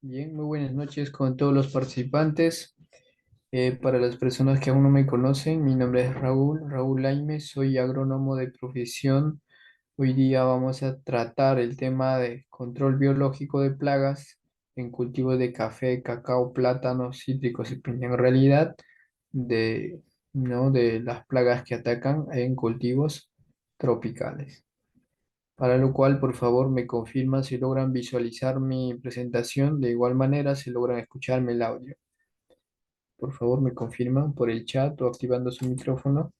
Bien, muy buenas noches con todos los participantes. Para las personas que aún no me conocen, mi nombre es Raúl Laime, soy agrónomo de profesión. Hoy día vamos a tratar el tema de control biológico de plagas en cultivos de café, cacao, plátanos, cítricos y piña. En realidad, de, ¿no? de las plagas que atacan en cultivos tropicales. Para lo cual, por favor, me confirman si logran visualizar mi presentación. De igual manera, si logran escucharme el audio. Por favor, me confirman por el chat o activando su micrófono.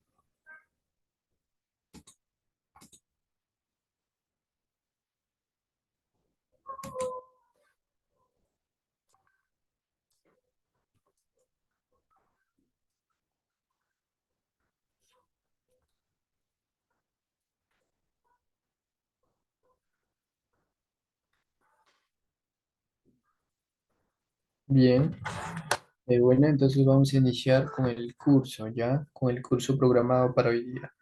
Bien. Bueno, entonces vamos a iniciar con el curso, ¿ya? Con el curso programado para hoy día.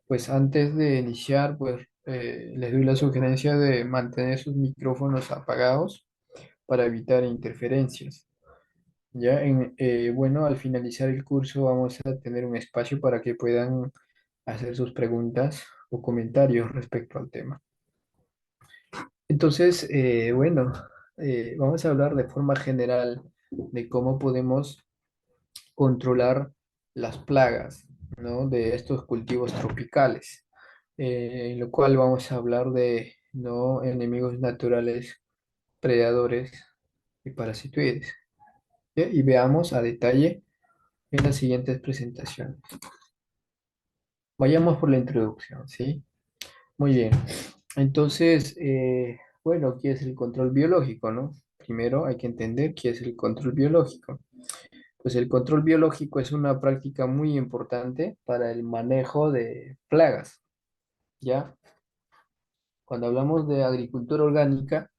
Pues antes de iniciar, pues les doy la sugerencia de mantener sus micrófonos apagados para evitar interferencias. Ya, bueno, al finalizar el curso vamos a tener un espacio para que puedan hacer sus preguntas o comentarios respecto al tema. Entonces, bueno, vamos a hablar de forma general de cómo podemos controlar las plagas, ¿no? De estos cultivos tropicales, en lo cual vamos a hablar de, ¿no? Enemigos naturales, predadores y parasitoides. ¿Ya? Y veamos a detalle en las siguientes presentaciones. Vayamos por la introducción, ¿sí? Muy bien. Entonces, bueno, ¿qué es el control biológico, no? Primero hay que entender qué es el control biológico. Pues el control biológico es una práctica muy importante para el manejo de plagas, ¿ya? Cuando hablamos de agricultura orgánica,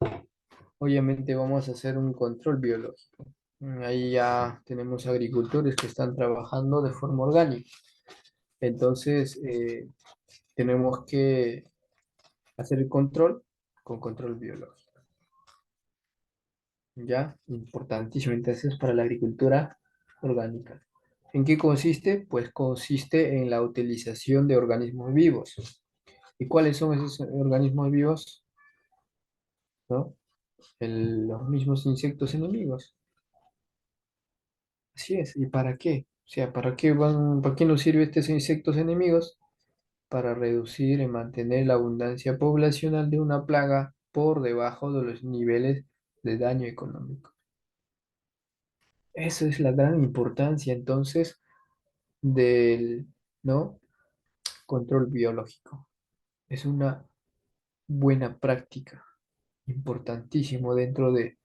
obviamente vamos a hacer un control biológico. Ahí ya tenemos agricultores que están trabajando de forma orgánica. Entonces, tenemos que hacer el control con control biológico. ¿Ya? Importantísimo entonces para la agricultura orgánica. ¿En qué consiste? Pues consiste en la utilización de organismos vivos. ¿Y cuáles son esos organismos vivos? ¿No? Los mismos insectos enemigos. Así es. ¿Y para qué? O sea, para qué nos sirve estos insectos enemigos? Para reducir y mantener la abundancia poblacional de una plaga por debajo de los niveles de daño económico. Esa es la gran importancia entonces del, ¿no? Control biológico. Es una buena práctica, importantísimo dentro de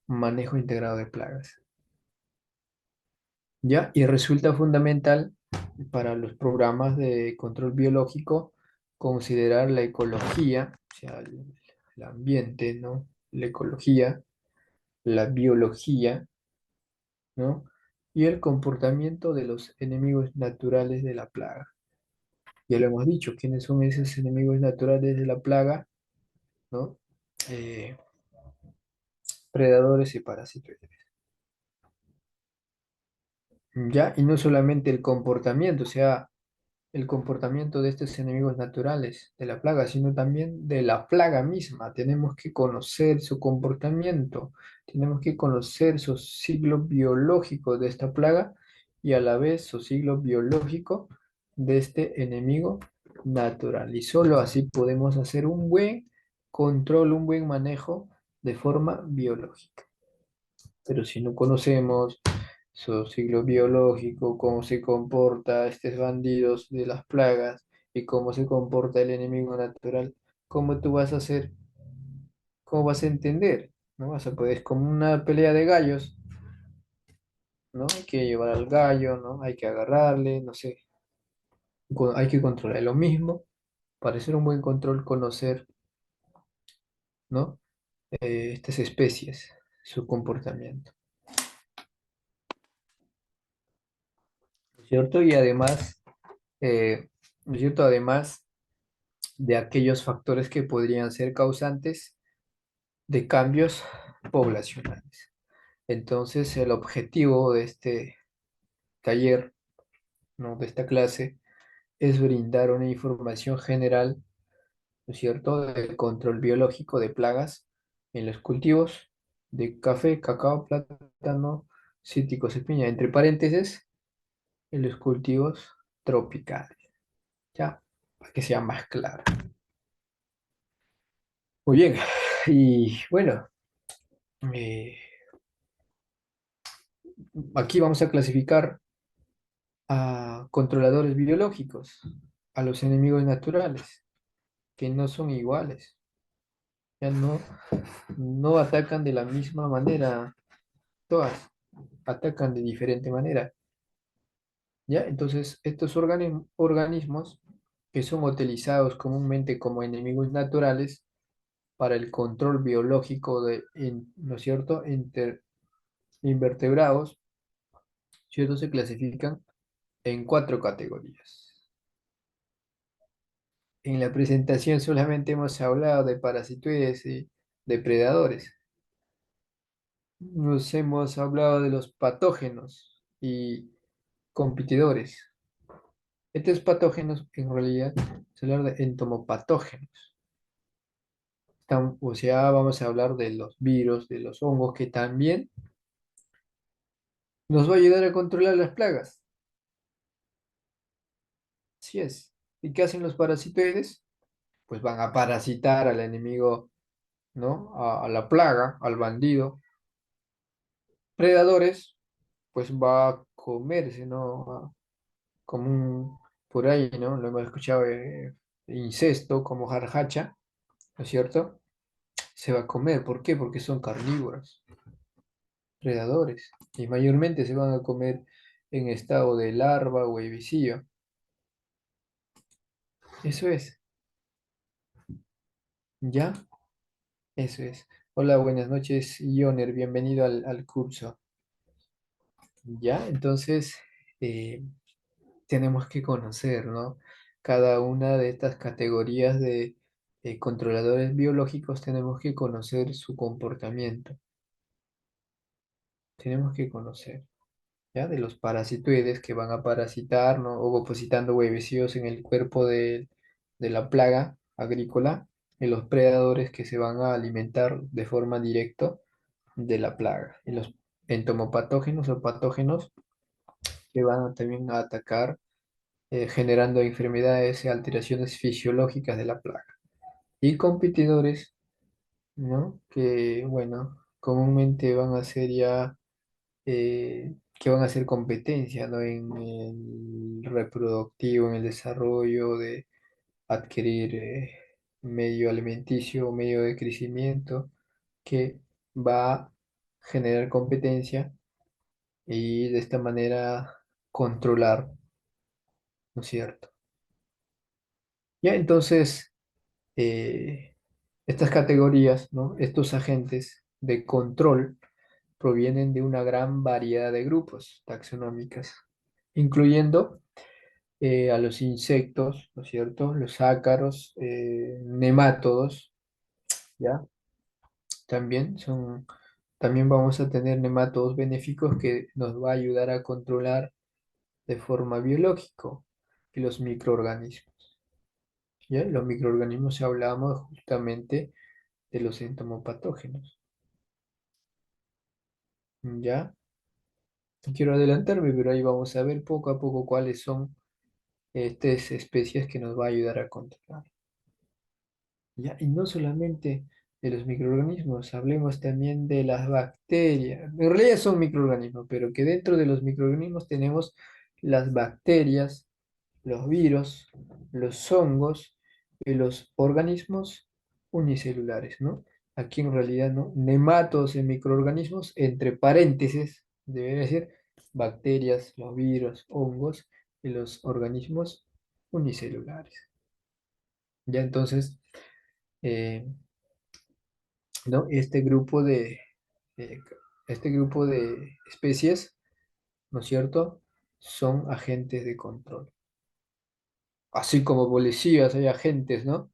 manejo integrado de plagas. ¿Ya? Y resulta fundamental para los programas de control biológico considerar la ecología, o sea, el ambiente, ¿no? La ecología, la biología, ¿no? Y el comportamiento de los enemigos naturales de la plaga. Ya lo hemos dicho, ¿quiénes son esos enemigos naturales de la plaga? ¿No? Eh, predadores y parásitos. ¿Ya? Y no solamente el comportamiento, o sea, el comportamiento de estos enemigos naturales de la plaga, sino también de la plaga misma. Tenemos que conocer su comportamiento, tenemos que conocer su ciclo biológico de esta plaga y a la vez su ciclo biológico de este enemigo natural. Y solo así podemos hacer un buen control, un buen manejo de forma biológica. Pero si no conocemos su ciclo biológico, cómo se comporta estos bandidos de las plagas y cómo se comporta el enemigo natural, ¿cómo tú vas a hacer? ¿Cómo vas a entender? ¿No? Vas a poder, es como una pelea de gallos, ¿no? Hay que llevar al gallo, ¿no? Hay que agarrarle, no sé, hay que controlar lo mismo. Para hacer un buen control, conocer, ¿no? Estas especies, su comportamiento, ¿no es cierto? Y además, ¿no es cierto? Además de aquellos factores que podrían ser causantes de cambios poblacionales. Entonces, el objetivo de este taller, ¿no? De esta clase, es brindar una información general, ¿no es cierto?, del control biológico de plagas en los cultivos de café, cacao, plátano, cítricos y piña, entre paréntesis, en los cultivos tropicales, ¿ya? Para que sea más claro. Muy bien, y bueno, eh, aquí vamos a clasificar a controladores biológicos, a los enemigos naturales, que no son iguales, ya no atacan de la misma manera, todas atacan de diferente manera, ¿ya? Entonces, estos organismos que son utilizados comúnmente como enemigos naturales para el control biológico de, ¿no es cierto?, invertebrados, ¿cierto?, se clasifican en cuatro categorías. En la presentación solamente hemos hablado de parasitoides y depredadores. Nos hemos hablado de los patógenos y competidores. Estos patógenos en realidad se habla de entomopatógenos. O sea, vamos a hablar de los virus, de los hongos que también nos va a ayudar a controlar las plagas. Así es. ¿Y qué hacen los parasitoides? Pues van a parasitar al enemigo, ¿no? A la plaga, al bandido. Predadores, pues va a comerse, ¿no? Como un, por ahí, ¿no? Lo hemos escuchado, incesto, como jarjacha, ¿no es cierto? Se va a comer, ¿por qué? Porque son carnívoros, predadores, y mayormente se van a comer en estado de larva o ebicillo. Eso es, ¿ya? Eso es. Hola, buenas noches, Yoner, bienvenido al curso. ¿Ya? Entonces, eh, tenemos que conocer, ¿no? Cada una de estas categorías de controladores biológicos tenemos que conocer su comportamiento. Tenemos que conocer, ¿ya? De los parasitoides que van a parasitar, ¿no? O depositando huevecillos en el cuerpo de la plaga agrícola, y los predadores que se van a alimentar de forma directa de la plaga. Y los entomopatógenos o patógenos que van también a atacar generando enfermedades y alteraciones fisiológicas de la plaga. Y competidores, ¿no? Que, bueno, comúnmente van a ser ya, que van a hacer competencia, ¿no? En el reproductivo, en el desarrollo de adquirir medio alimenticio o medio de crecimiento que va a generar competencia y de esta manera controlar, ¿no es cierto? Ya, entonces, eh, estas categorías, ¿no? Estos agentes de control provienen de una gran variedad de grupos taxonómicas, incluyendo a los insectos, ¿no es cierto? Los ácaros, nemátodos, ¿ya? También vamos a tener nemátodos benéficos que nos va a ayudar a controlar de forma biológica. y los microorganismos. ¿Ya? Los microorganismos ya hablamos justamente de los entomopatógenos. ¿Ya? No quiero adelantarme, pero ahí vamos a ver poco a poco cuáles son estas especies que nos va a ayudar a controlar. ¿Ya? Y no solamente de los microorganismos, hablemos también de las bacterias. En realidad son microorganismos, pero que dentro de los microorganismos tenemos las bacterias, los virus, los hongos y los organismos unicelulares, ¿no? Aquí en realidad, ¿no? Nematos en microorganismos, entre paréntesis, debe decir bacterias, los virus, hongos y los organismos unicelulares. Ya entonces, eh, ¿no? Eh, este grupo de especies, ¿no es cierto? Son agentes de control. Así como policías hay agentes, ¿no?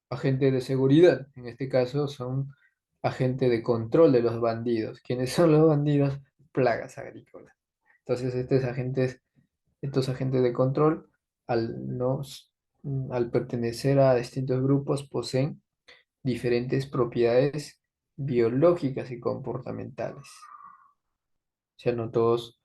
Agentes de seguridad. En este caso son agentes de control de los bandidos. ¿Quiénes son los bandidos? Plagas agrícolas. Entonces, estos agentes de control, al, no, al pertenecer a distintos grupos, poseen diferentes propiedades biológicas y comportamentales. O sea, no todos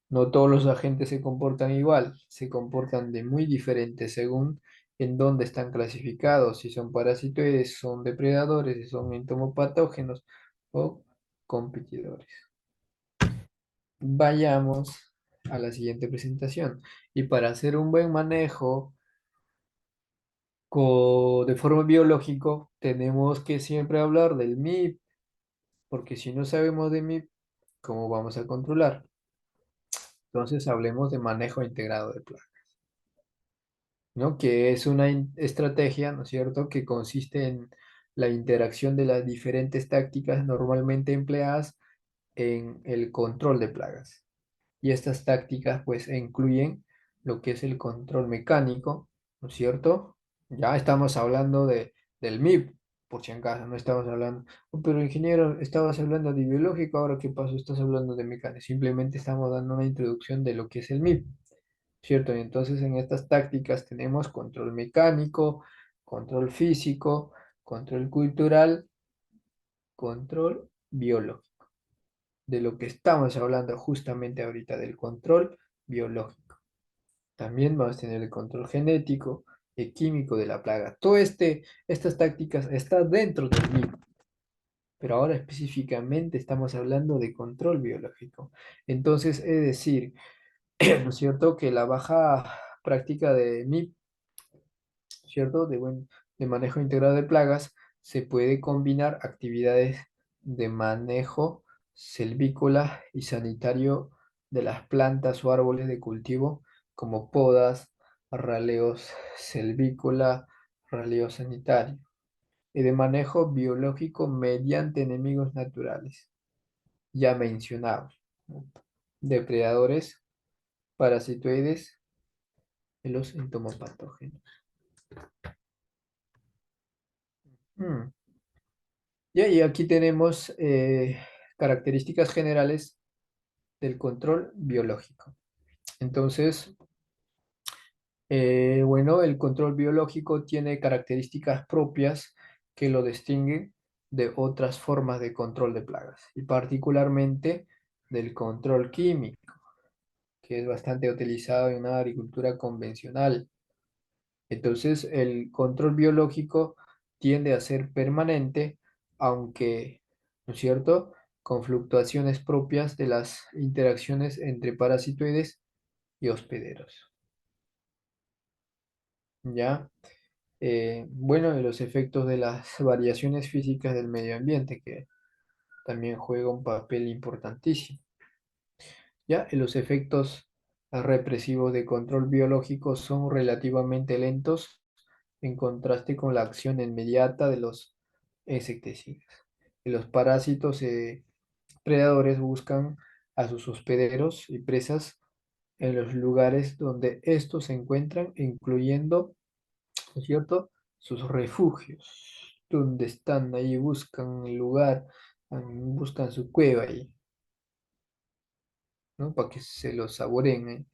los agentes se comportan igual, se comportan de muy diferente según en dónde están clasificados, si son parasitoides, son depredadores, si son entomopatógenos o competidores. Vayamos a la siguiente presentación. Y para hacer un buen manejo de forma biológico, tenemos que siempre hablar del MIP, porque si no sabemos de MIP, ¿cómo vamos a controlar? Entonces hablemos de manejo integrado de plagas. ¿No? Que es una estrategia, ¿no es cierto?, que consiste en la interacción de las diferentes tácticas normalmente empleadas en el control de plagas. Y estas tácticas, pues, incluyen lo que es el control mecánico, ¿no es cierto? Ya estamos hablando del MIP, por si acaso, no estamos hablando, "Oh, pero ingeniero, estabas hablando de biológico, ahora qué pasó, estás hablando de mecánico". Simplemente estamos dando una introducción de lo que es el MIP. ¿Cierto? Y entonces en estas tácticas tenemos control mecánico, control físico, control cultural, control biológico. De lo que estamos hablando justamente ahorita, del control biológico. También vamos a tener el control genético y químico de la plaga. Estas tácticas están dentro del mismo, pero ahora específicamente estamos hablando de control biológico. Entonces, es decir, ¿no es cierto? Que la baja práctica de MIP, ¿cierto? De manejo integrado de plagas, se puede combinar actividades de manejo selvícola y sanitario de las plantas o árboles de cultivo, como podas, raleos selvícola, raleo sanitario, y de manejo biológico mediante enemigos naturales, ya mencionados, ¿no? Depredadores, parasitoides y los entomopatógenos. Mm. Y aquí tenemos características generales del control biológico. Entonces, bueno, el control biológico tiene características propias que lo distinguen de otras formas de control de plagas, y particularmente del control químico, que es bastante utilizado en una agricultura convencional. Entonces, el control biológico tiende a ser permanente, aunque, ¿no es cierto?, con fluctuaciones propias de las interacciones entre parasitoides y hospederos. ¿Ya? Bueno, y los efectos de las variaciones físicas del medio ambiente, que también juega un papel importantísimo. ¿Ya? Y los efectos represivos de control biológico son relativamente lentos en contraste con la acción inmediata de los insecticidas. Y los parásitos predadores buscan a sus hospederos y presas en los lugares donde estos se encuentran, incluyendo, ¿no es cierto?, sus refugios, donde están ahí, buscan el lugar, buscan su cueva ahí, ¿no? Para que se los saboreen, ¿eh?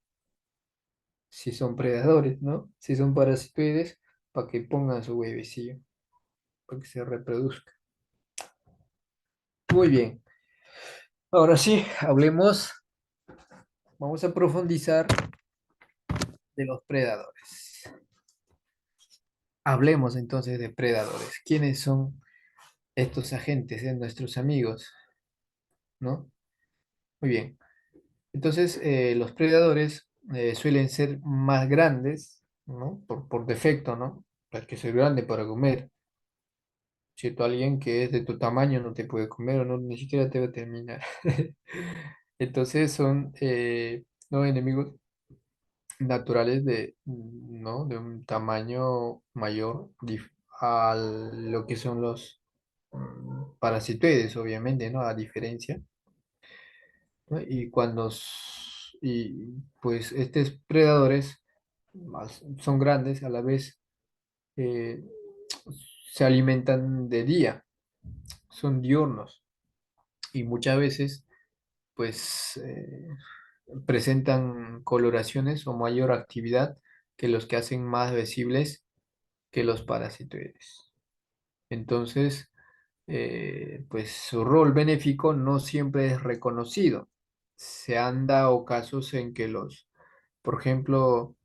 si son predadores, ¿no? Si son parasitoides, para que pongan su huevecillo, para que se reproduzca. Muy bien. Ahora sí, hablemos, vamos a profundizar de los predadores. Hablemos entonces de predadores. ¿Quiénes son estos agentes de nuestros amigos? ¿No? Muy bien. Entonces, los predadores suelen ser más grandes, ¿no? Por defecto, ¿no? Hay que ser grande para comer. Si tú alguien que es de tu tamaño no te puede comer o no, ni siquiera te va a terminar. Entonces son no enemigos naturales de, ¿no? De un tamaño mayor a lo que son los parasitoides, obviamente, ¿no? A diferencia. ¿No? Y pues estos predadores son grandes, a la vez eh, se alimentan de día, son diurnos y muchas veces pues presentan coloraciones o mayor actividad que los que hacen más visibles que los parasitoides. Entonces, pues su rol benéfico no siempre es reconocido. Se han dado casos en que por ejemplo,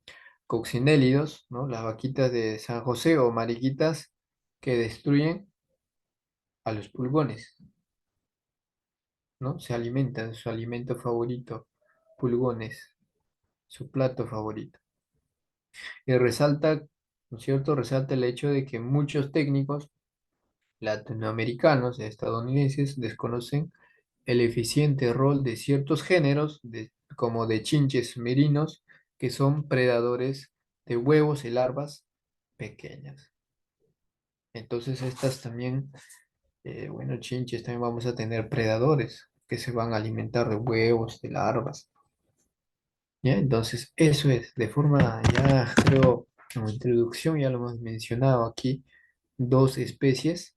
coccinélidos, ¿no? Las vaquitas de San José o mariquitas que destruyen a los pulgones, ¿no? Se alimentan, su alimento favorito, pulgones, su plato favorito. Y resalta, ¿no es cierto? Resalta el hecho de que muchos técnicos latinoamericanos, estadounidenses, desconocen el eficiente rol de ciertos géneros, como de chinches merinos, que son predadores de huevos y larvas pequeñas. Entonces, estas también, bueno, chinches, también vamos a tener predadores que se van a alimentar de huevos, de larvas. ¿Ya? Entonces, eso es, de forma ya, creo, como introducción, ya lo hemos mencionado aquí, dos especies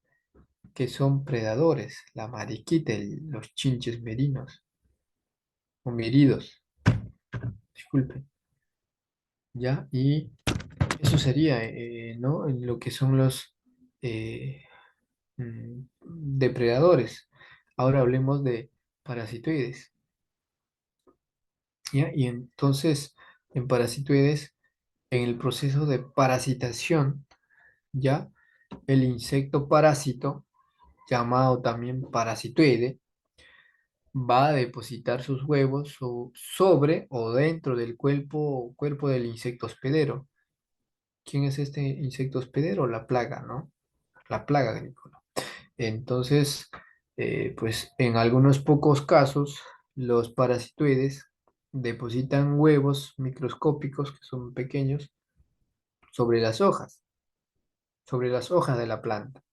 que son predadores, la mariquita y los chinches merinos, o meridos, disculpen, ¿ya? Y eso sería, ¿no? En lo que son los eh, depredadores. Ahora hablemos de parasitoides, ¿ya? Y entonces, en parasitoides, en el proceso de parasitación, ¿ya? El insecto parásito, llamado también parasitoide, va a depositar sus huevos sobre o dentro del cuerpo del insecto hospedero. ¿Quién es este insecto hospedero? La plaga, ¿no? La plaga agrícola. Entonces, pues en algunos pocos casos, los parasitoides depositan huevos microscópicos, que son pequeños, sobre las hojas de la planta.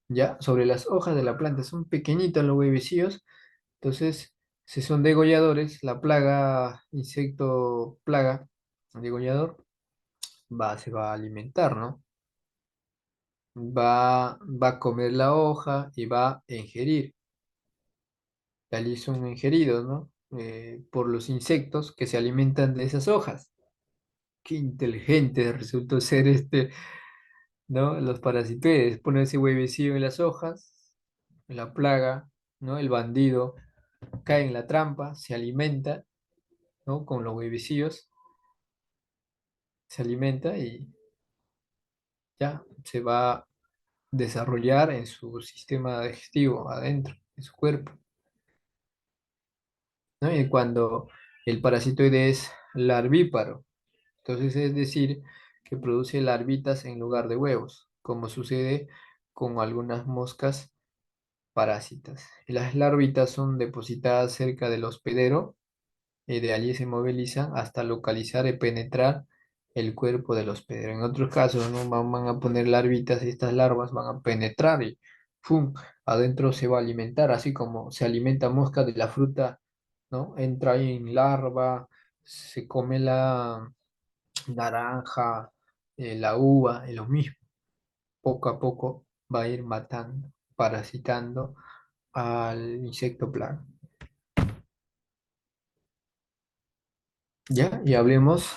¿Ya? Sobre las hojas de la planta. Son pequeñitos los huevecillos. Entonces, si son degolladores, la plaga, insecto plaga, degollador, se va a alimentar, ¿no? Va a comer la hoja y va a ingerir. Y allí son ingeridos, ¿no? Por los insectos que se alimentan de esas hojas. Qué inteligente resultó ser ¿no? Los parasitoides. Ponen ese huevecillo en las hojas, la plaga, ¿no? El bandido cae en la trampa, se alimenta, ¿no? Con los huevecillos, se alimenta y ya se va a desarrollar en su sistema digestivo adentro, en su cuerpo, ¿no? Y cuando el parasitoide es larvíparo, entonces es decir, que produce larvitas en lugar de huevos, como sucede con algunas moscas parásitas. Y las larvitas son depositadas cerca del hospedero y de allí se movilizan hasta localizar y penetrar el cuerpo del hospedero. En otros casos, ¿no? Van a poner larvitas y estas larvas van a penetrar y ¡fum! Adentro se va a alimentar, así como se alimenta mosca de la fruta, ¿no? Entra ahí en larva, se come la naranja, la uva, y lo mismo. Poco a poco va a ir matando, parasitando al insecto plaga. ¿ya? Y hablemos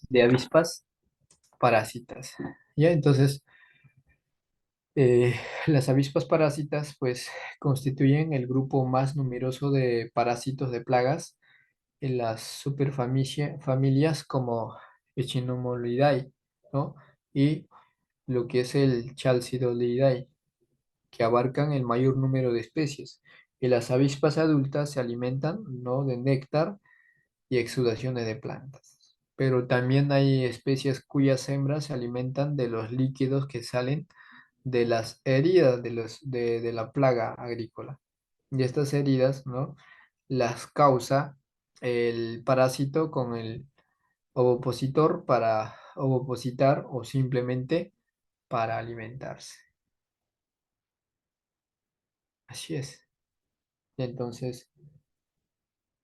de avispas parásitas, ¿ya? Entonces, eh, las avispas parásitas, pues, constituyen el grupo más numeroso de parásitos de plagas en las superfamilias como Echinopelidae, ¿no? Y lo que es el Chalcidolidae, que abarcan el mayor número de especies. Y las avispas adultas se alimentan, ¿no?, de néctar y exudaciones de plantas. Pero también hay especies cuyas hembras se alimentan de los líquidos que salen de las heridas de la plaga agrícola. Y estas heridas, ¿no?, las causa el parásito con el ovopositor para ovopositar o simplemente para alimentarse. Así es. Entonces,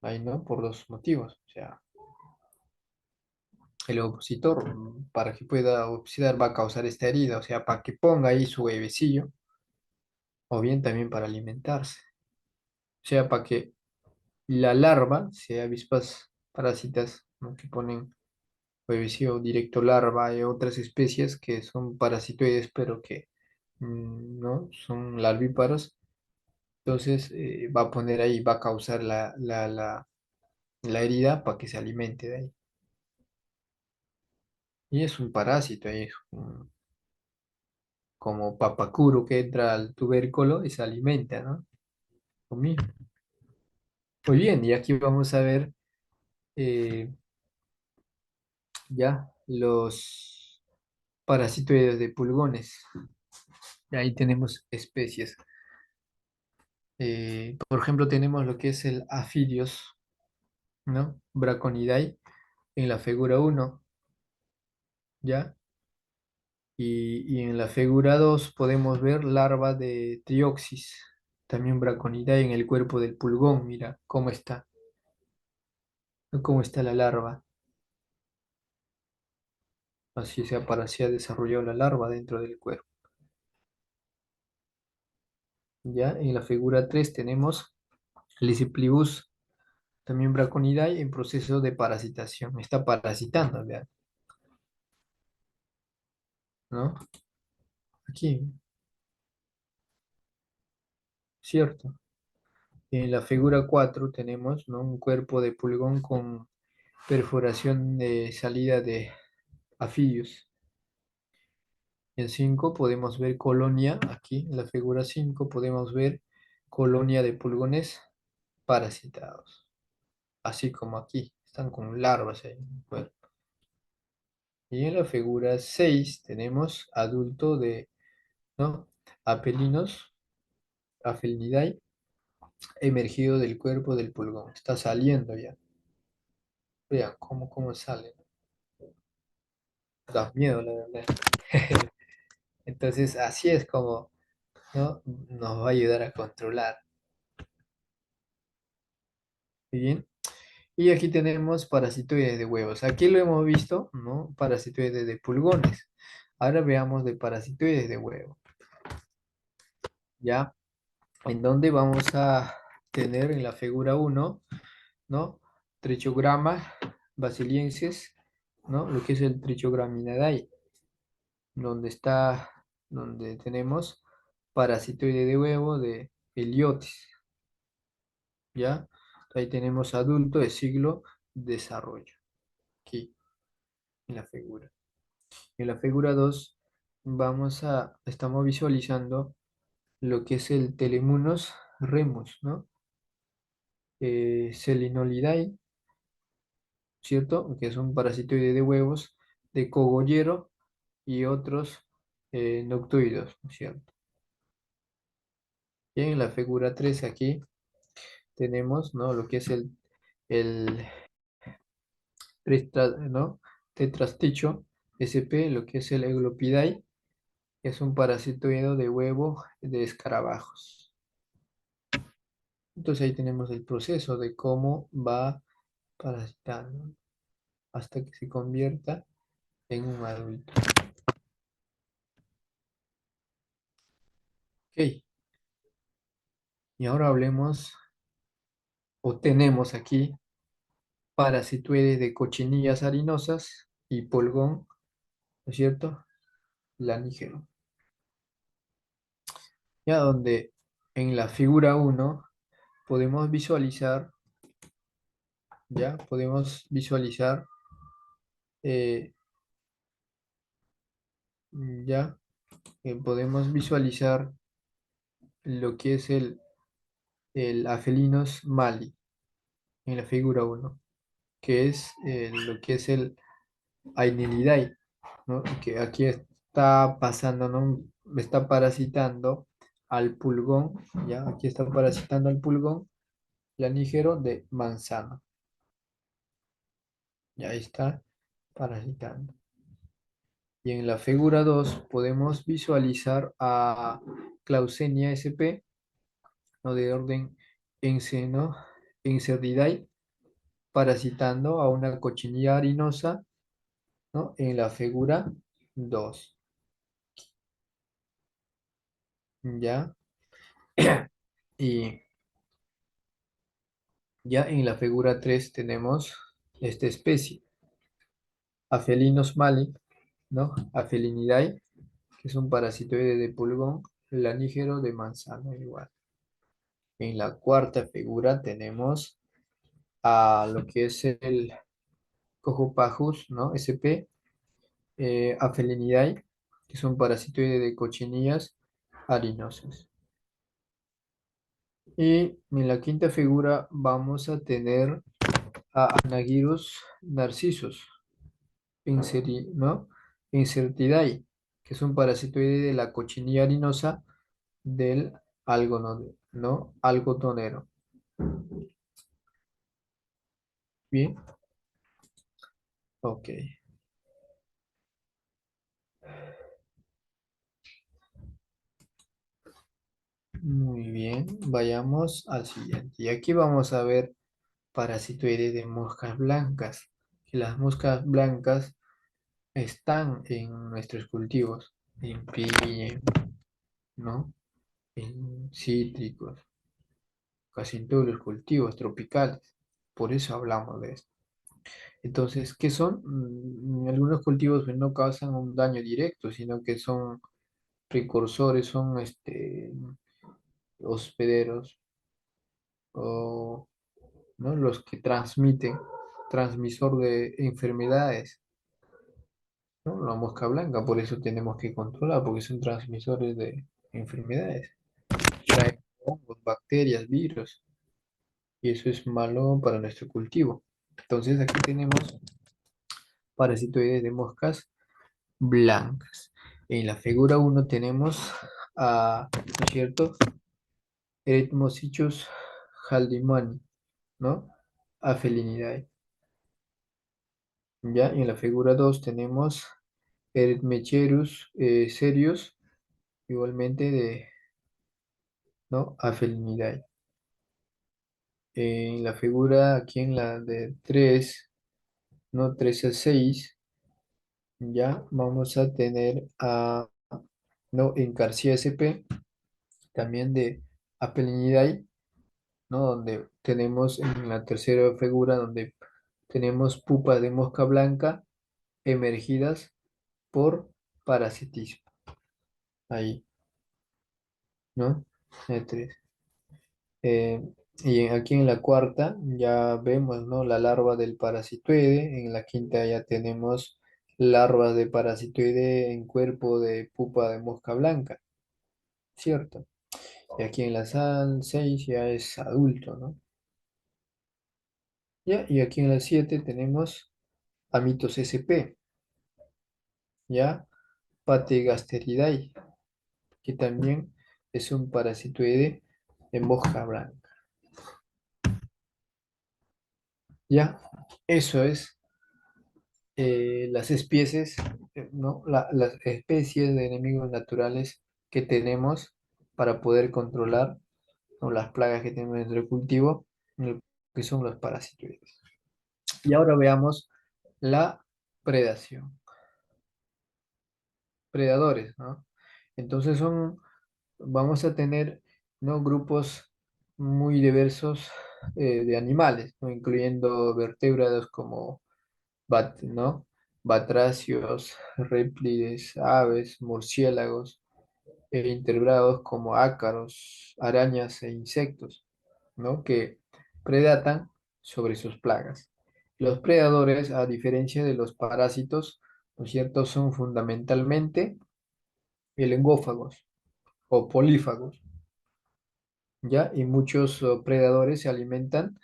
ahí no, por dos motivos. O sea, el opositor, para que pueda opositar, va a causar esta herida. O sea, para que ponga ahí su huevecillo, o bien también para alimentarse. O sea, para que la larva, sea avispas parásitas, ¿no?, que ponen huevecillo directo larva, hay otras especies que son parasitoides, pero que no son larvíparos. Entonces, va a poner ahí, va a causar la herida para que se alimente de ahí. Y es un parásito, ahí es como papacuro que entra al tubérculo y se alimenta, ¿no? Lo mismo. Muy bien, y aquí vamos a ver eh, ya los parasitoides de pulgones. Y ahí tenemos especies. Por ejemplo, tenemos lo que es el Aphidios, ¿no? Braconidae en la figura uno, ¿ya? Y en la figura 2 podemos ver larva de Trioxis, también Braconidae en el cuerpo del pulgón. Mira cómo está la larva. Así ha desarrollado la larva dentro del cuerpo. Ya en la figura 3 tenemos Lysiplibus, también Braconidae en proceso de parasitación. Está parasitando, vean, ¿no? Aquí, cierto. En la figura 4 tenemos, ¿no?, un cuerpo de pulgón con perforación de salida de Aphidius. En 5 podemos ver colonia, aquí en la figura 5 podemos ver colonia de pulgones parasitados, así como aquí, están con larvas ahí. Bueno, y en la figura 6 tenemos adulto de, ¿no?, apelinos, Aphelidae, emergido del cuerpo del pulgón. Está saliendo ya. Vean cómo sale. Da miedo, la verdad. Entonces, así es como, ¿no?, nos va a ayudar a controlar. Muy bien. Y aquí tenemos parasitoides de huevos. Aquí lo hemos visto, ¿no? Parasitoides de pulgones. Ahora veamos de parasitoides de huevo. ¿Ya? En donde vamos a tener en la figura uno, ¿no?, Trichograma basiliensis, ¿no? Lo que es el Trichograminae, donde está, donde tenemos parasitoide de huevo de Heliotis, ¿ya? Ahí tenemos adulto de siglo desarrollo, aquí en la figura. En la figura 2 estamos visualizando lo que es el Telemunos remus, ¿no? Selinolidae, ¿cierto? Que es un parasitoide de huevos de cogollero y otros noctuidos, ¿no es cierto? Y en la figura 3 aquí tenemos, ¿no?, lo que es el ¿no?, tetrasticho SP, lo que es el Eglopidae, que es un parasitoide de huevo de escarabajos. Entonces ahí tenemos el proceso de cómo va parasitando hasta que se convierta en un adulto. Ok, y ahora hablemos, o tenemos aquí, parasitoides de cochinillas harinosas y pulgón, ¿no es cierto? Lanígero. Ya donde en la figura uno podemos visualizar, ya podemos visualizar, eh, ya podemos visualizar lo que es el Aphelinos mali en la figura uno, que es lo que es el Ainilidae, ¿no? Que aquí está pasando, ¿no? Está parasitando al pulgón, ¿ya? Aquí está parasitando al pulgón lanígero de manzana. Y ahí está parasitando. Y en la figura 2 podemos visualizar a Clausenia sp, ¿no? De orden Enceno, Encerdidae, parasitando a una cochinilla harinosa, ¿no? En la figura 2. ¿Ya? Y ya en la figura 3 tenemos esta especie, Aphelinos mali, ¿no? Aphelinidae, que es un parasitoide de pulgón lanígero de manzana igual. En la cuarta figura tenemos a lo que es el Cojopajus, ¿no? SP, Aphelinidae, que es un parasitoide de cochinillas harinosas. Y en la quinta figura vamos a tener a Anagyrus narcissus, ¿no? Incertidae, que es un parasitoide de la cochinilla harinosa del algodón, ¿no? Algodonero. Bien, ok. Muy bien, vayamos al siguiente. Y aquí vamos a ver parasitoides de moscas blancas. Que las moscas blancas están en nuestros cultivos, en piña, ¿no? En cítricos, casi en todos los cultivos tropicales. Por eso hablamos de esto. Entonces, ¿qué son? Algunos cultivos pues, no causan un daño directo, sino que son precursores, son hospederos o, ¿no? Los que transmiten, transmisor de enfermedades, ¿no? La mosca blanca, por eso tenemos que controlar, porque son transmisores de enfermedades. Traen hongos, bacterias, virus, y eso es malo para nuestro cultivo. Entonces, aquí tenemos parasitoides de moscas blancas. En la figura uno tenemos ¿no es cierto? Erythromochius haldimani, ¿no? Afelinidae. ¿Ya? Y en la figura 2 tenemos Erythromecherus serius, igualmente de, ¿no? Afelinidae. En la figura, aquí en la de 3, ¿no? 3 a 6, ya vamos a tener a, ¿no? Encarcia sp, también de Afelinidae, ¿no? Donde tenemos en la tercera figura, donde tenemos pupas de mosca blanca emergidas por parasitismo. Ahí, ¿no? E3. Eh, y aquí en la cuarta ya vemos, ¿no? La larva del parasitoide. En la quinta ya tenemos larvas de parasitoide en cuerpo de pupa de mosca blanca, ¿cierto? Y aquí en la sal 6 ya es adulto, ¿no? Ya, y aquí en la 7 tenemos Amitos sp, ¿ya? Pategasteridae, que también es un parasitoide de mosca blanca. Ya, eso es las especies, ¿no? Las especies de enemigos naturales que tenemos para poder controlar, ¿no? Las plagas que tenemos en nuestro cultivo, lo que son los parasitoides. Y ahora veamos la predación. Predadores, ¿no? Entonces vamos a tener, ¿no? Grupos muy diversos de animales, ¿no? Incluyendo vertebrados como ¿no? Batracios, reptiles, aves, murciélagos, e invertebrados como ácaros, arañas e insectos, ¿no? Que predatan sobre sus plagas. Los predadores, a diferencia de los parásitos, ¿no es cierto?, son fundamentalmente elengófagos o polífagos, ¿ya? Y muchos predadores se alimentan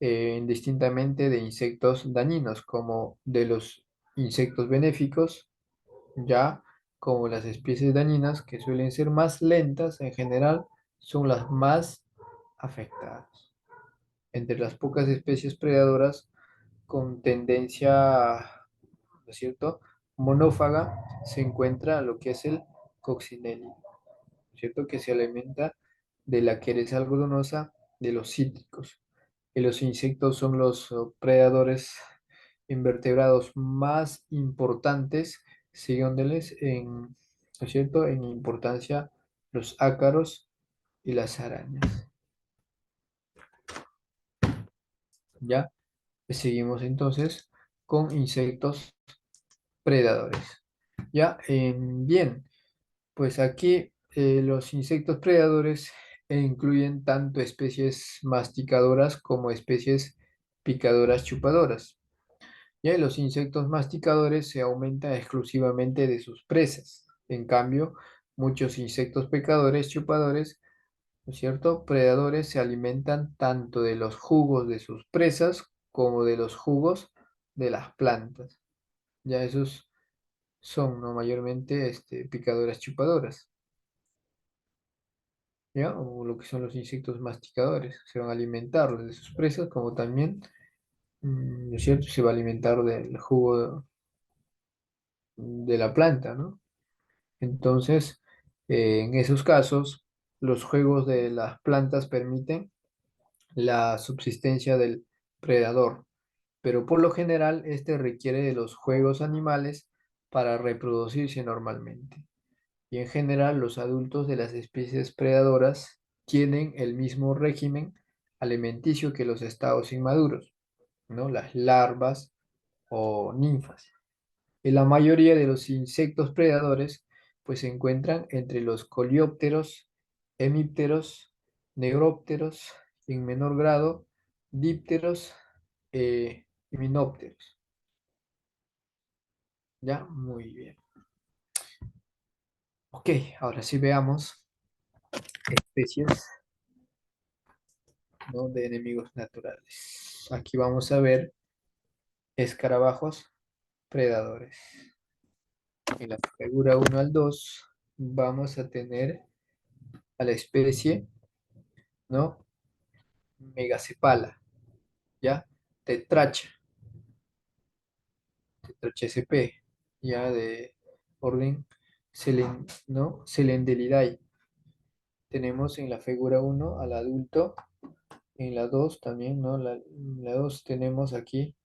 indistintamente de insectos dañinos, como de los insectos benéficos, ya como las especies dañinas, que suelen ser más lentas en general, son las más afectadas. Entre las pocas especies predadoras con tendencia, ¿no es cierto?, monófaga, se encuentra lo que es el coccinelle, ¿cierto?, que se alimenta de la queresa algodonosa de los cítricos. Y los insectos son los predadores invertebrados más importantes, siguiéndoles en, ¿no es cierto?, en importancia los ácaros y las arañas. Ya seguimos entonces con insectos predadores. Ya, bien, pues aquí los insectos predadores incluyen tanto especies masticadoras como especies picadoras chupadoras. Ya los insectos masticadores se aumentan exclusivamente de sus presas. En cambio, muchos insectos pecadores chupadores, ¿no es cierto?, predadores se alimentan tanto de los jugos de sus presas como de los jugos de las plantas. Ya esos son, ¿no?, mayormente picadoras chupadoras. ¿Ya? O lo que son los insectos masticadores. Se van a alimentar de sus presas, como también, ¿no es cierto?, se va a alimentar del jugo de la planta, ¿no? Entonces, en esos casos, los juegos de las plantas permiten la subsistencia del predador, pero por lo general este requiere de los juegos animales para reproducirse normalmente. Y en general los adultos de las especies predadoras tienen el mismo régimen alimenticio que los estados inmaduros, ¿no? Las larvas o ninfas. Y la mayoría de los insectos predadores pues se encuentran entre los coleópteros, hemípteros, negrópteros, y en menor grado, dípteros y minópteros. Ya, muy bien. Ok, ahora sí veamos especies, ¿no?, de enemigos naturales. Aquí vamos a ver escarabajos predadores. En la figura 1 al 2 vamos a tener a la especie, ¿no?, Megacephala, ¿ya? Tetracha, Tetracha sp, ya de orden ¿no?, Celendelidae. Tenemos en la figura 1 al adulto, en la 2 también, ¿no? En la 2 tenemos aquí,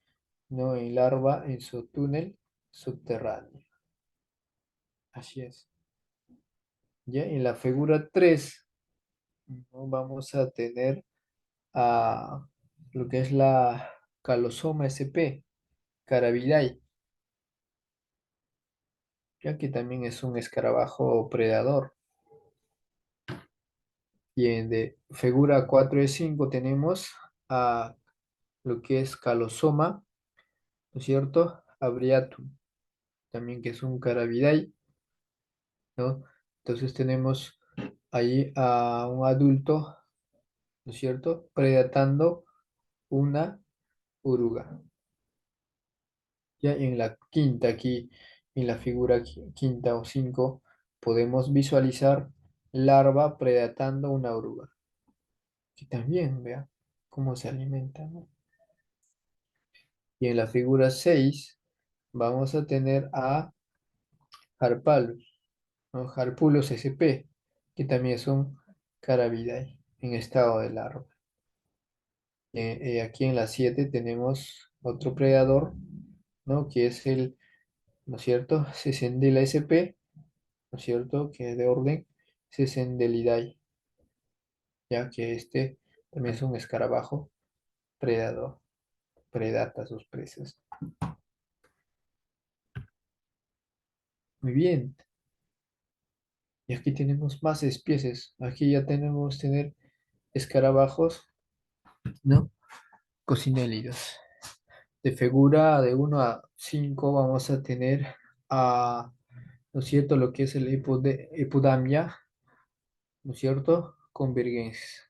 ¿no?, en larva en su túnel subterráneo. Así es. Ya en la figura 3, ¿no?, vamos a tener a lo que es la Calosoma sp, Carabidae, ya que también es un escarabajo predador. Y en de figura 4 de 5 tenemos a lo que es Calosoma, ¿no es cierto?, Abriatum, también que es un Carabidae, ¿no? Entonces tenemos ahí a un adulto, ¿no es cierto?, predatando una oruga. Ya en la quinta, aquí, en la figura quinta o 5, podemos visualizar larva predatando una oruga. Que también, vea cómo se alimenta, ¿no? Y en la figura 6 vamos a tener a Harpalus, ¿no? Harpulus sp, que también son Carabidae en estado de larva. Aquí en la 7 tenemos otro predador, ¿no?, que es el, ¿no es cierto?, Sesendela sp, ¿no es cierto?, que es de orden Sesendelidae, ya que este también es un escarabajo predador, predata a sus presas. Muy bien. Y aquí tenemos más especies. Aquí ya tenemos tener escarabajos, ¿no? Cocinélidos. De figura de 1 a 5 vamos a tener a, ¿no es cierto?, lo que es el Epidamia, ¿no es cierto?, convergens,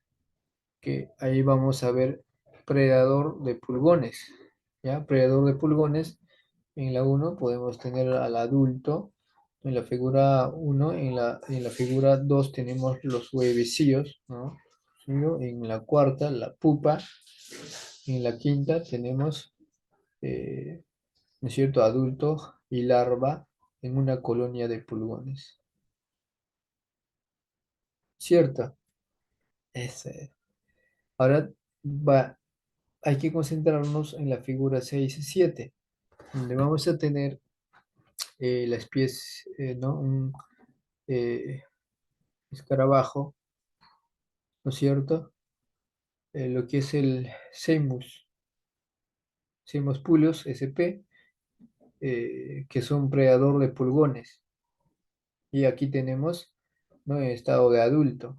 que ahí vamos a ver predador de pulgones, ¿ya? Predador de pulgones, en la 1 podemos tener al adulto, en la figura 1, en la figura 2 tenemos los huevecillos, ¿no? En la cuarta, la pupa, en la quinta tenemos, ¿no es cierto?, adulto y larva en una colonia de pulgones. ¿Cierto? Ese. Ahora hay que concentrarnos en la figura 6 y 7, donde vamos a tener la especie, ¿no? Un eh, escarabajo, ¿no es cierto? Lo que es el Seimus pulius sp, que es un predador de pulgones. Y aquí tenemos, ¿no?, en estado de adulto.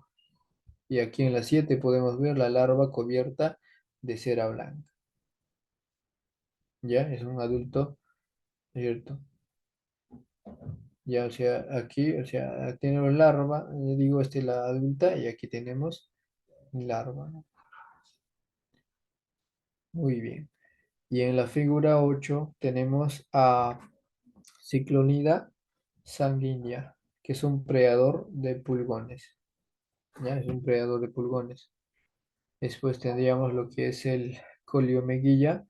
Y aquí en la 7 podemos ver la larva cubierta de cera blanca. Ya, es un adulto, ¿cierto? Ya, o sea, aquí, o sea, tenemos larva, digo, la adulta, y aquí tenemos larva, ¿no? Muy bien. Y en la figura 8 tenemos a Ciclonida sanguínea, que es un predador de pulgones. Ya, es un predador de pulgones. Después tendríamos lo que es el Coliomeguilla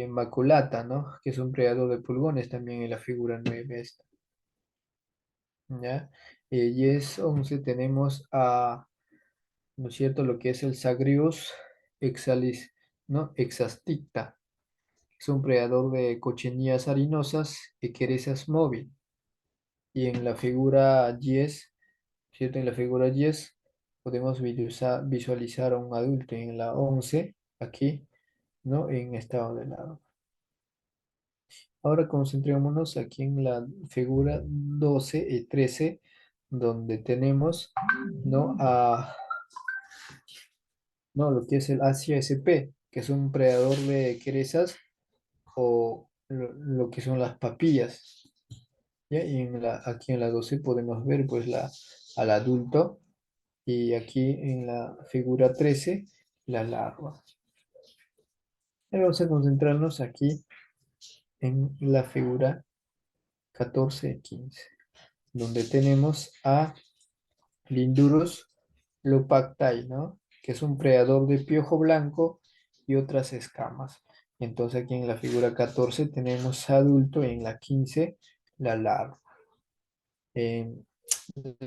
maculata, ¿no? Que es un predador de pulgones también en la figura 9 esta. ¿Ya? Y es 11 tenemos a, ¿no es cierto?, lo que es el Sagrius exalis, ¿no? Exasticta. Es un predador de cochinillas harinosas y querezas móvil. Y en la figura 10, ¿cierto? En la figura 10 podemos visualizar a un adulto. En la 11 aquí, ¿no?, en estado de lado. Ahora concentrémonos aquí en la figura 12 y 13, donde tenemos, ¿no?, no, lo que es el Asia SP, que es un predador de querezas o lo que son las papillas. ¿Ya? Y aquí en la 12 podemos ver pues al adulto, y aquí en la figura 13 la larva. Y vamos a concentrarnos aquí en la figura 14 y 15, donde tenemos a Lindurus lupactae, ¿no?, que es un predador de piojo blanco y otras escamas. Entonces aquí en la figura 14 tenemos adulto, y en la 15 la larva. Eh,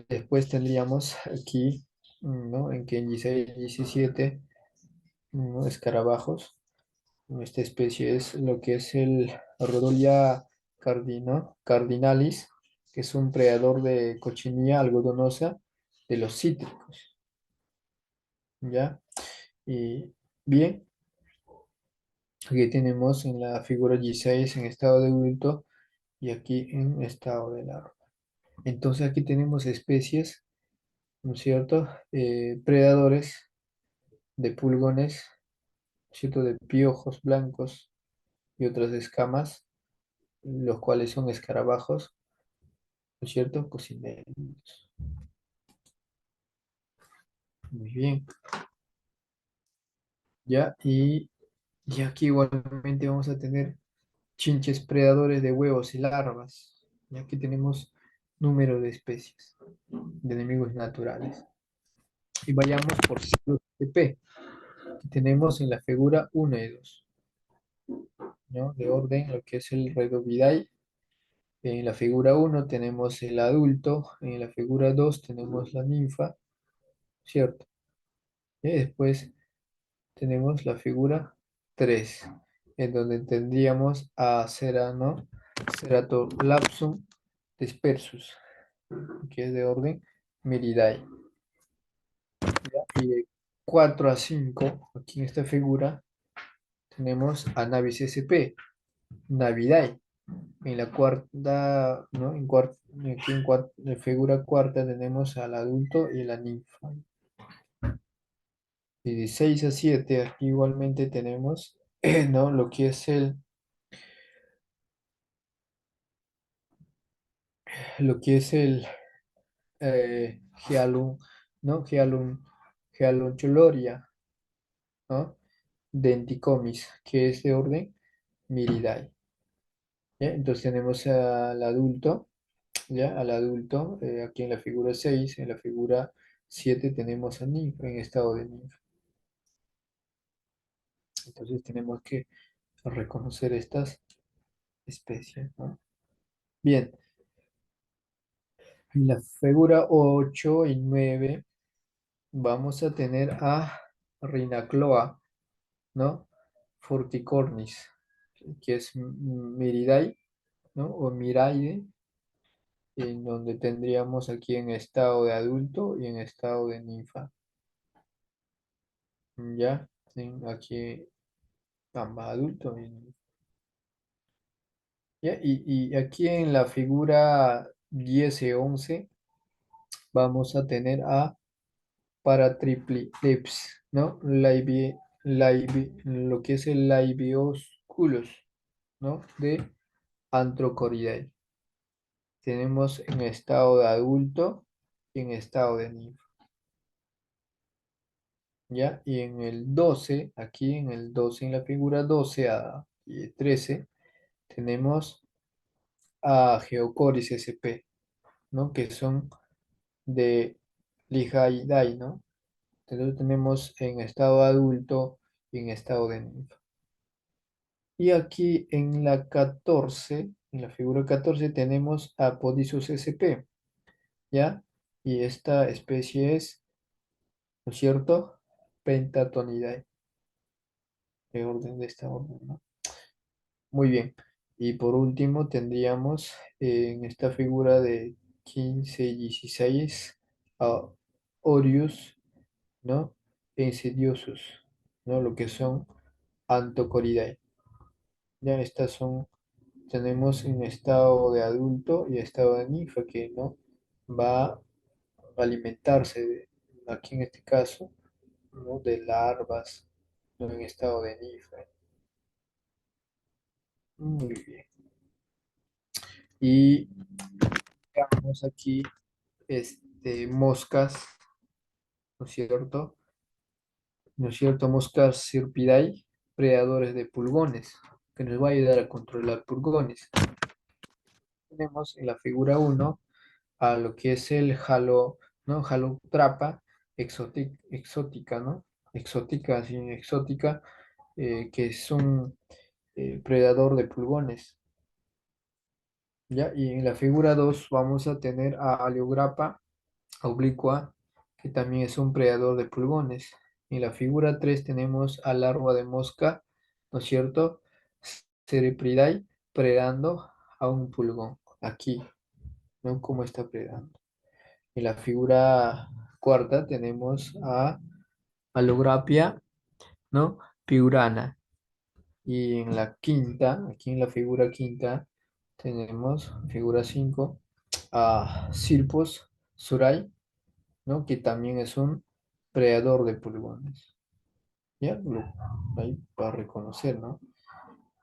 Después tendríamos aquí, ¿no?, en que en 16 y 17, ¿no?, escarabajos. Esta especie es lo que es el Rhodolia cardinalis, que es un predador de cochinilla algodonosa de los cítricos. ¿Ya? Y bien, aquí tenemos en la figura 16 en estado de adulto y aquí en estado de larva. Entonces aquí tenemos especies, ¿no es cierto?, predadores de pulgones, ¿cierto?, de piojos blancos y otras escamas, los cuales son escarabajos, ¿no es cierto?, cocineros. Muy bien. Ya, y aquí igualmente vamos a tener chinches predadores de huevos y larvas. Y aquí tenemos número de especies de enemigos naturales. Y vayamos por ciclos TP, que tenemos en la figura 1 y 2, ¿no?, de orden, lo que es el Redovidae. En la figura 1 tenemos el adulto, en la figura 2 tenemos la ninfa, ¿cierto? Y después tenemos la figura 3, en donde tendríamos a Ceratolapsum dispersus, que es de orden Miridae. Y de 4 a 5 aquí en esta figura, tenemos a Navis SP, Navidad. En la cuarta, ¿no? Aquí en figura cuarta tenemos al adulto y la ninfa. Y de 6 a 7 aquí igualmente tenemos, ¿no? Lo que es el Gialum, ¿no? Gialuncholoria, ¿no? Denticomis, que es de orden Miridae. ¿Ya? Entonces tenemos al adulto, ¿ya? Al adulto, aquí en la figura 6, en la figura 7 tenemos a ninfa en estado de ninfa. Entonces tenemos que reconocer estas especies, ¿no? Bien, en la figura 8 y 9 vamos a tener a Rhinacloa, ¿no? Furticornis, que es Miridae, ¿no? O Miraide, en donde tendríamos aquí en estado de adulto y en estado de ninfa. ¿Ya? Aquí ambas adultos. ¿Ya? Y aquí en la figura 10 y 11 vamos a tener a Paratriplips, ¿no? Lo que es el Labiosculus, ¿no? De Antrocoridae. Tenemos en estado de adulto y en estado de ninfa. ¿Ya? Y en el 12 aquí en el 12 en la figura 12 y 13, tenemos a Geocoris sp, ¿no? Que son de Lijaidae, ¿no? Entonces tenemos en estado adulto y en estado de ninfa. Y aquí en la 14, en la figura 14, tenemos a Podisus sp, ¿ya? Y esta especie es, ¿no es cierto? Pentatonidae, de orden de esta orden, ¿no? Muy bien. Y por último tendríamos en esta figura de 15 y 16 a Orius, ¿no? E Insidiosus, ¿no? Lo que son Antocoridae. Ya estas son, tenemos en estado de adulto y estado de ninfa que no va a alimentarse, aquí en este caso, ¿no? De larvas, ¿no? En estado de ninfa. Muy bien. Y veamos aquí moscas, ¿no es cierto? ¿No es cierto? Moscas Syrpidae, predadores de pulgones, que nos va a ayudar a controlar pulgones. Tenemos en la figura 1 a lo que es el ¿no? Halotrapa exótica, ¿no? Exótica, sí, exótica, que es un predador de pulgones. ¿Ya? Y en la figura 2 vamos a tener a Aleograppa oblicua, que también es un predador de pulgones. En la figura 3 tenemos a larva de mosca, ¿no es cierto? Cerebridae predando a un pulgón. Aquí, ¿no? ¿Cómo está predando? En la figura cuarta tenemos a Alograpia, ¿no? Piurana. Y en la quinta, aquí en la figura quinta, tenemos, figura 5 a Cirpus surai, ¿no? Que también es un predador de pulgones. ¿Ya? Ahí para reconocer, ¿no?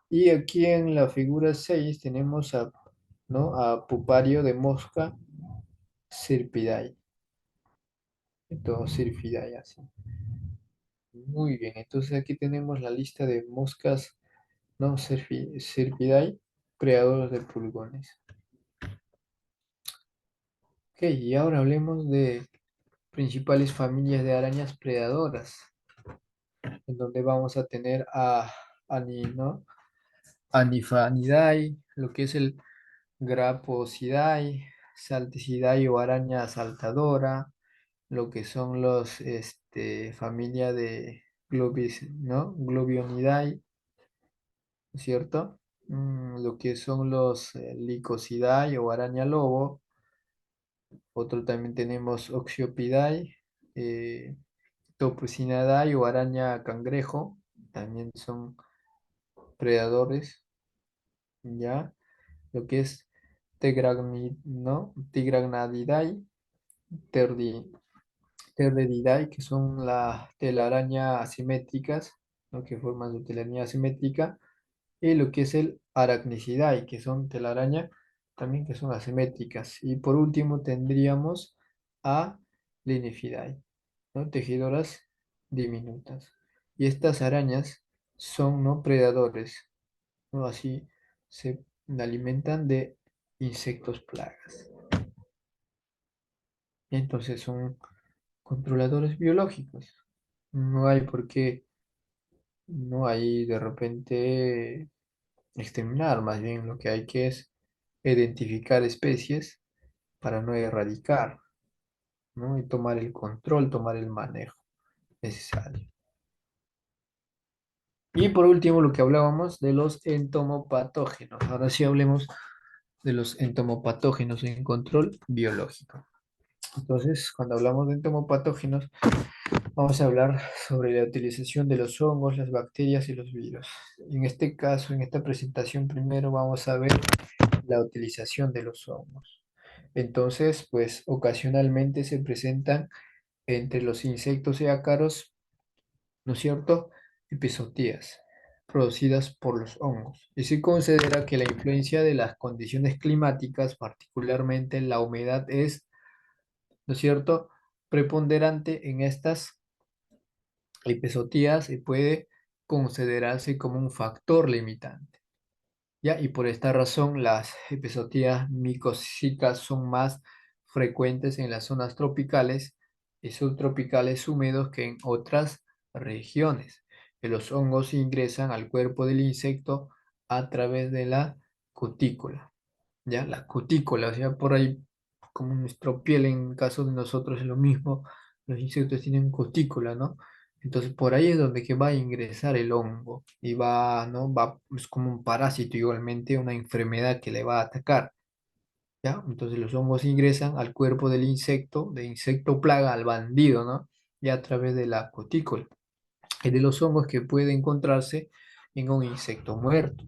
Y aquí en la figura 6 tenemos ¿no? A Pupario de mosca Sirpidae. Entonces, Sirpidae, así. Muy bien, entonces aquí tenemos la lista de moscas, ¿no? Sirpidae, predadores de pulgones. Ok, y ahora hablemos de principales familias de arañas predadoras, en donde vamos a tener ¿no? Anifanidae, lo que es el Graposidae, Salticidae o araña saltadora, lo que son los, familia de ¿no? Globionidae, ¿no es cierto? Lo que son los Lycosidae o araña lobo, otro también tenemos Oxyopidae, Topocinidae o araña cangrejo, también son predadores, ¿ya? Lo que es ¿no? Tigragnadidae, Terdi- Terdedidae, que son las telarañas asimétricas, ¿no? Que forman su telaraña asimétrica, y lo que es el Arachnicidae, que son telaraña también que son asimétricas. Y por último tendríamos a Linefidae, ¿no? Tejedoras diminutas. Y estas arañas son no predadores, ¿no? Así se alimentan de insectos plagas. Entonces son controladores biológicos. No hay por qué, no hay de repente exterminar, más bien lo que hay que es identificar especies para no erradicar, ¿no? Y tomar el control, tomar el manejo necesario. Y por último, lo que hablábamos de los entomopatógenos. Ahora sí hablemos de los entomopatógenos en control biológico. Entonces, cuando hablamos de entomopatógenos, vamos a hablar sobre la utilización de los hongos, las bacterias y los virus. En este caso, en esta presentación, primero vamos a ver la utilización de los hongos. Entonces, pues ocasionalmente se presentan entre los insectos y ácaros, ¿no es cierto?, epizotías producidas por los hongos. Y se considera que la influencia de las condiciones climáticas, particularmente la humedad, es, ¿no es cierto?, preponderante en estas epizotías y puede considerarse como un factor limitante. ¿Ya? Y por esta razón, las epizotías micóticas son más frecuentes en las zonas tropicales y subtropicales húmedos que en otras regiones. Que los hongos ingresan al cuerpo del insecto a través de la cutícula. ¿Ya? La cutícula, o sea, por ahí, como nuestra piel en caso de nosotros es lo mismo, los insectos tienen cutícula, ¿no? Entonces por ahí es donde que va a ingresar el hongo y va, ¿no? Va, es como un parásito igualmente, una enfermedad que le va a atacar, ¿ya? Entonces los hongos ingresan al cuerpo del insecto, de insecto plaga, al bandido, ¿no? Y a través de la cutícula. Es de los hongos que puede encontrarse en un insecto muerto.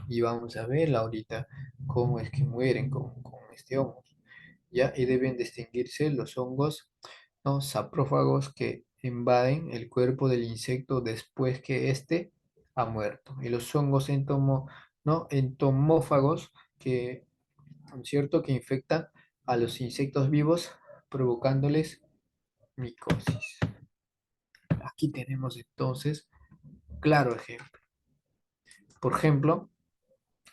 Y vamos a ver ahorita cómo es que mueren con este hongo. ¿Ya? Y deben distinguirse los hongos, ¿no? Saprófagos que invaden el cuerpo del insecto después que éste ha muerto. Y los hongos ¿no? Entomófagos que, ¿no es cierto?, que infectan a los insectos vivos provocándoles micosis. Aquí tenemos entonces claro ejemplo. Por ejemplo,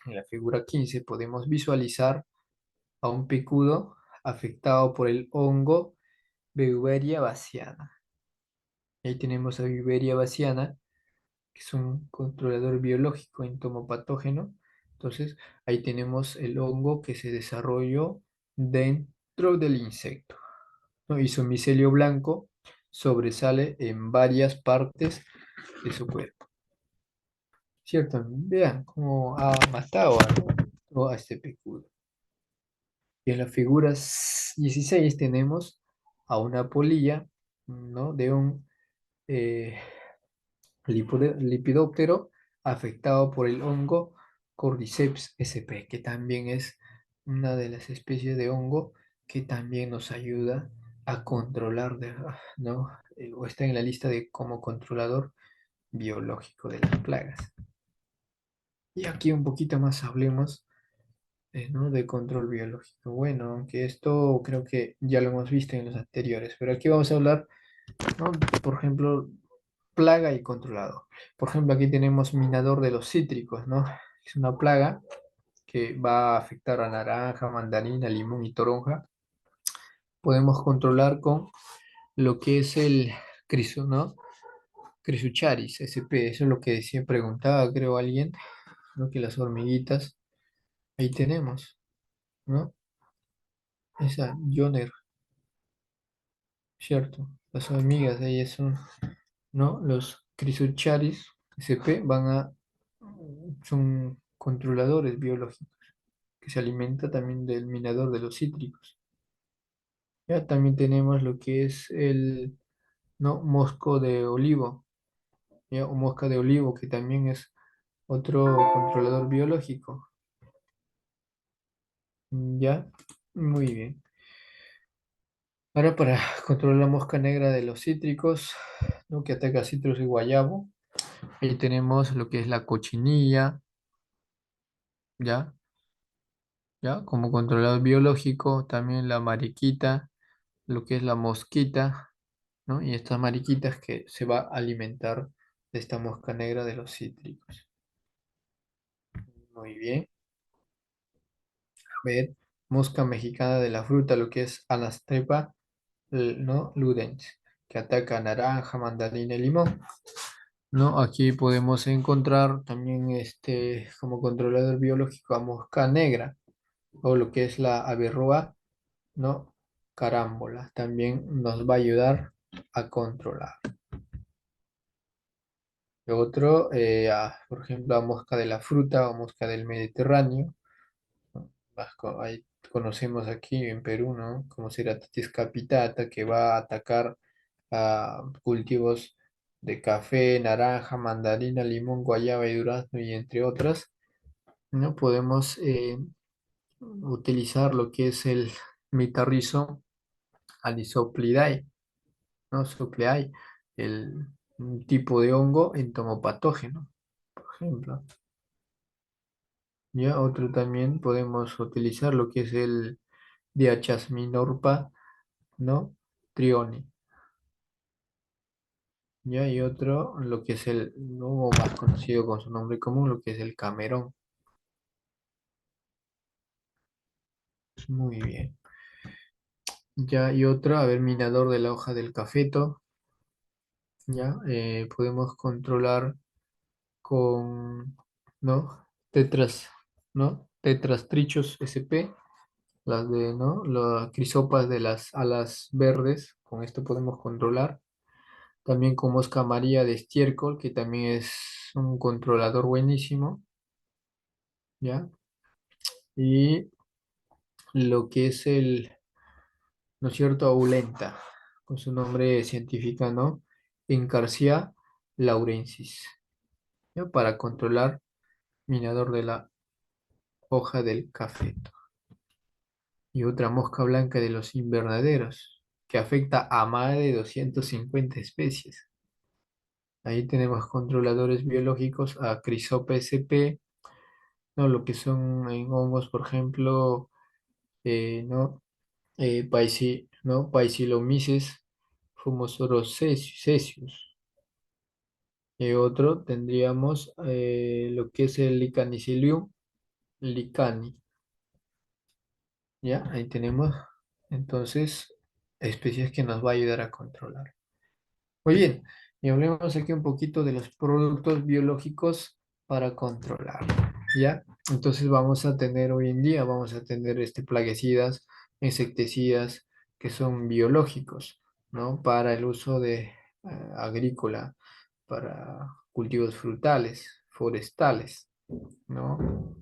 en la figura 15 podemos visualizar a un picudo afectado por el hongo Beauveria baciana. Ahí tenemos a Beauveria baciana, que es un controlador biológico entomopatógeno. Entonces, ahí tenemos el hongo que se desarrolló dentro del insecto, ¿no? Y su micelio blanco sobresale en varias partes de su cuerpo. ¿Cierto? Vean cómo ha matado a este picudo. Y en la figura 16 tenemos a una polilla, ¿no? De un eh, Lepidóptero afectado por el hongo Cordyceps sp, que también es una de las especies de hongo que también nos ayuda a controlar, ¿no? O está en la lista de como controlador biológico de las plagas. Y aquí un poquito más hablemos, ¿no?, de control biológico. Bueno, aunque esto creo que ya lo hemos visto en los anteriores, pero aquí vamos a hablar, ¿no? Por ejemplo, plaga y controlador. Por ejemplo, aquí tenemos minador de los cítricos, ¿no? Es una plaga que va a afectar a naranja, mandarina, limón y toronja. Podemos controlar con lo que es el ¿no? Crisucharis SP. Eso es lo que decía, preguntaba, creo, alguien, ¿no? Que las hormiguitas, ahí tenemos, ¿no? Esa Joner, ¿cierto? Las hormigas, ahí son, ¿no? Los Crisucharis SP son controladores biológicos que se alimenta también del minador de los cítricos. Ya también tenemos lo que es ¿no? Mosco de olivo, ¿ya? O mosca de olivo, que también es otro controlador biológico, ¿ya? Muy bien. Ahora para controlar la mosca negra de los cítricos, ¿no? Que ataca citros y guayabo, ahí tenemos lo que es la cochinilla, ¿ya? ¿Ya? Como controlador biológico, también la mariquita, lo que es la mosquita, ¿no? Y estas mariquitas que se va a alimentar de esta mosca negra de los cítricos. Muy bien. A ver, mosca mexicana de la fruta, lo que es Anastepa, ¿no? Ludens, que ataca naranja, mandarina y limón, ¿no? Aquí podemos encontrar también como controlador biológico a mosca negra, o lo que es la averrúa, ¿no? Carámbola, también nos va a ayudar a controlar. Lo otro, por ejemplo, a mosca de la fruta o mosca del Mediterráneo, ¿no? Ahí conocemos aquí en Perú, ¿no? Como Ceratitis capitata, que va a atacar a cultivos de café, naranja, mandarina, limón, guayaba y durazno, y entre otras, ¿no? Podemos utilizar lo que es el mitarrizo anisoplidae, ¿no? Supleae, un tipo de hongo entomopatógeno, por ejemplo. Ya otro también podemos utilizar lo que es el Diachasminorpa, ¿no? Trione. Ya y otro, lo que es el, ¿no? Más conocido con su nombre común, lo que es el camerón. Muy bien. Ya y otro, a ver, minador de la hoja del cafeto. Ya podemos controlar con, ¿no? Tetras, ¿no? Tetrastrichos SP, las de, ¿no? Las crisopas de las alas verdes. Con esto podemos controlar. También con mosca María de estiércol, que también es un controlador buenísimo, ¿ya? Y lo que es el, ¿no es cierto?, aulenta, con su nombre científico, ¿no? Encarcia laurensis, ¿ya? Para controlar minador de la hoja del cafeto. Y otra mosca blanca de los invernaderos, que afecta a más de 250 especies. Ahí tenemos controladores biológicos a Chrysopa sp, ¿no? Lo que son en hongos, por ejemplo, ¿no? ¿No? Paesilomyces fumosorocesius. Y otro tendríamos lo que es el Licanicilium licani. ¿Ya? Ahí tenemos entonces especies que nos va a ayudar a controlar. Muy bien, y hablemos aquí un poquito de los productos biológicos para controlar, ¿ya? Entonces vamos a tener hoy en día, vamos a tener plaguicidas, insecticidas que son biológicos, ¿no? Para el uso de agrícola, para cultivos frutales, forestales, ¿no?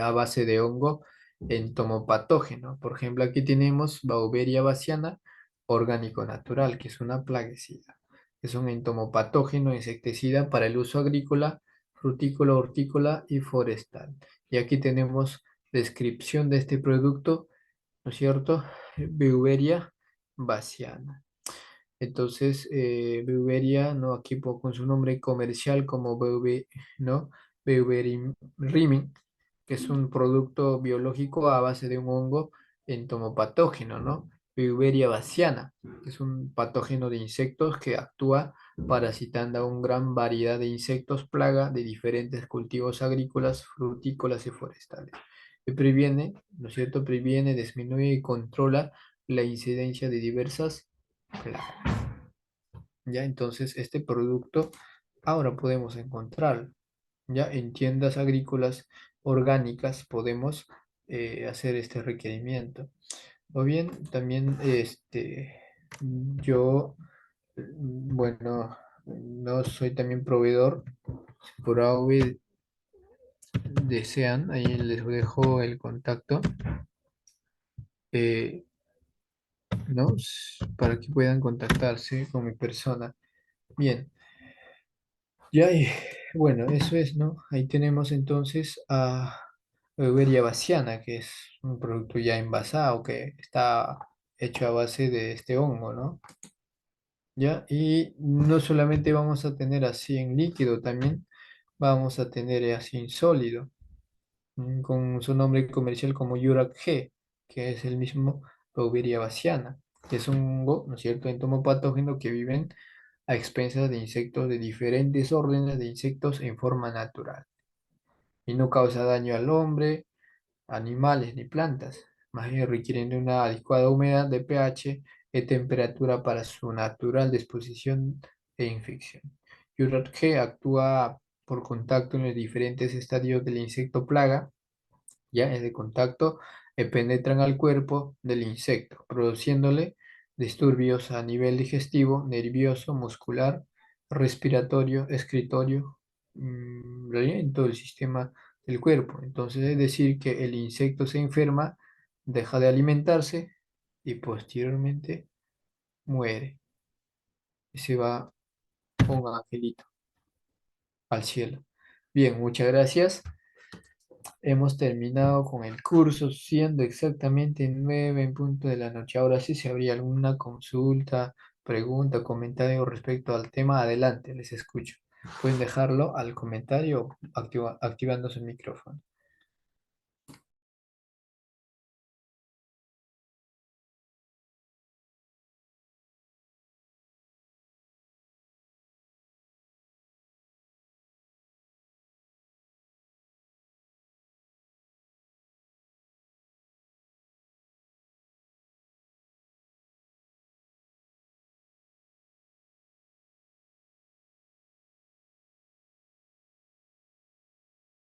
A base de hongo entomopatógeno. Por ejemplo, aquí tenemos Beauveria baciana, orgánico natural, que es una plaguicida. Es un entomopatógeno insecticida para el uso agrícola, frutícola, hortícola y forestal. Y aquí tenemos descripción de este producto, ¿no es cierto? Beauveria baciana. Entonces, Beauveria, ¿no? Aquí con su nombre comercial como ¿no? Beuverimin, que es un producto biológico a base de un hongo entomopatógeno, ¿no? Beauveria baciana, que es un patógeno de insectos que actúa parasitando a una gran variedad de insectos plaga de diferentes cultivos agrícolas, frutícolas y forestales. Y previene, ¿no es cierto? Previene, disminuye y controla la incidencia de diversas plagas. Ya, entonces este producto ahora podemos encontrar, ya en tiendas agrícolas orgánicas podemos hacer este requerimiento. O bien también yo, bueno, no soy también proveedor, por AV desean, ahí les dejo el contacto. ¿no? Para que puedan contactarse con mi persona. Bien, ya, bueno, eso es, ¿no? Ahí tenemos entonces a Eubieria bassiana, que es un producto ya envasado que está hecho a base de este hongo, ¿no? ¿Ya? Y no solamente vamos a tener así en líquido, también vamos a tener así en sólido, con su nombre comercial como Yurac G, que es el mismo Beauveria bassiana, que es un hongo, ¿no es cierto?, entomopatógeno que viven a expensas de insectos de diferentes órdenes de insectos en forma natural y no causa daño al hombre, animales ni plantas, más bien requieren de una adecuada humedad de pH y temperatura para su natural disposición e infección. URAT G actúa por contacto en los diferentes estadios del insecto plaga, ya es de contacto, penetran al cuerpo del insecto, produciéndole disturbios a nivel digestivo, nervioso, muscular, respiratorio, excretorio, en todo el sistema del cuerpo. Entonces, es decir, que el insecto se enferma, deja de alimentarse y posteriormente muere. Y se va un angelito al cielo. Bien, muchas gracias. Hemos terminado con el curso, siendo exactamente 9 en punto de la noche. Ahora sí, si habría alguna consulta, pregunta, comentario respecto al tema, adelante, les escucho. Pueden dejarlo al comentario activando su micrófono.